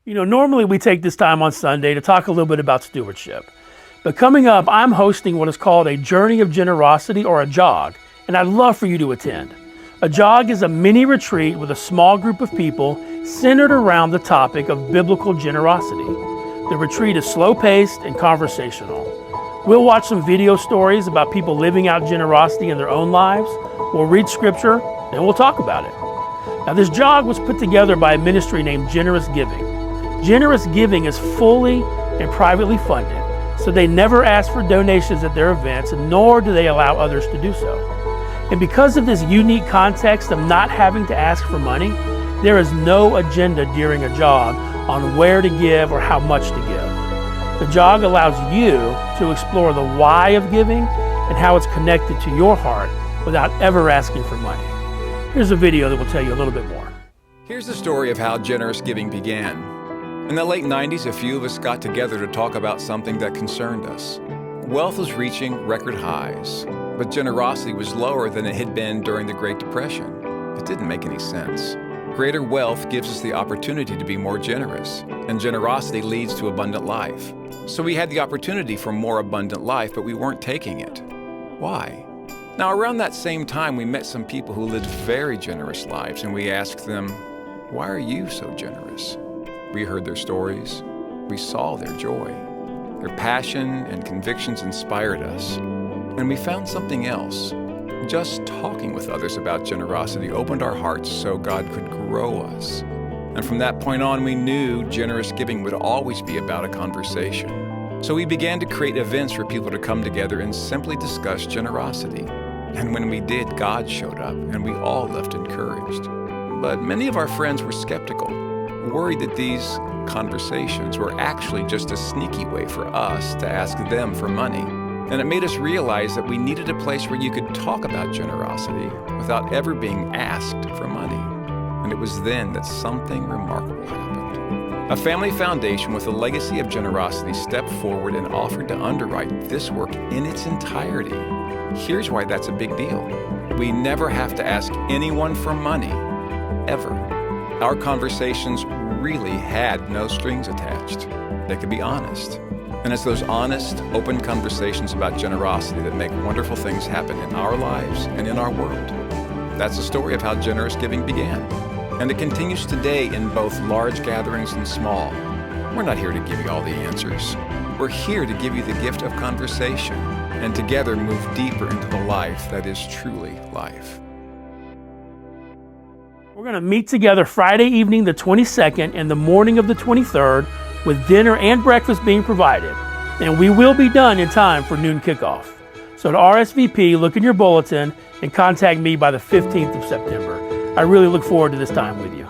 Normally we take this time on Sunday to talk a little bit about stewardship. But coming up, I'm hosting what is called a Journey of Generosity, or a JOG, and I'd love for you to attend. A JOG is a mini retreat with a small group of people centered around the topic of biblical generosity. The retreat is slow-paced and conversational. We'll watch some video stories about people living out generosity in their own lives. We'll read scripture, and we'll talk about it. Now, this JOG was put together by a ministry named Generous Giving. Generous Giving is fully and privately funded, so they never ask for donations at their events, nor do they allow others to do so. And because of this unique context of not having to ask for money, there is no agenda during a JOG on where to give or how much to give. The JOG allows you to explore the why of giving and how it's connected to your heart without ever asking for money. Here's a video that will tell you a little bit more. Here's the story of how generous giving began. In the late 90s, a few of us got together to talk about something that concerned us. Wealth was reaching record highs, but generosity was lower than it had been during the Great Depression. It didn't make any sense. Greater wealth gives us the opportunity to be more generous, and generosity leads to abundant life. So we had the opportunity for more abundant life, but we weren't taking it. Why? Now, around that same time, we met some people who lived very generous lives, and we asked them, "Why are you so generous?" We heard their stories. We saw their joy. Their passion and convictions inspired us. And we found something else. Just talking with others about generosity opened our hearts so God could grow us. And from that point on, we knew generous giving would always be about a conversation. So we began to create events for people to come together and simply discuss generosity. And when we did, God showed up, and we all left encouraged. But many of our friends were skeptical, worried that these conversations were actually just a sneaky way for us to ask them for money. And it made us realize that we needed a place where you could talk about generosity without ever being asked for money. And it was then that something remarkable happened. A family foundation with a legacy of generosity stepped forward and offered to underwrite this work in its entirety. Here's why that's a big deal. We never have to ask anyone for money, ever. Our conversations really had no strings attached. They could be honest. And it's those honest, open conversations about generosity that make wonderful things happen in our lives and in our world. That's the story of how generous giving began. And it continues today in both large gatherings and small. We're not here to give you all the answers. We're here to give you the gift of conversation and together move deeper into the life that is truly life. We're going to meet together Friday evening the 22nd and the morning of the 23rd with dinner and breakfast being provided. And we will be done in time for noon kickoff. So to RSVP, look in your bulletin and contact me by the 15th of September. I really look forward to this time with you.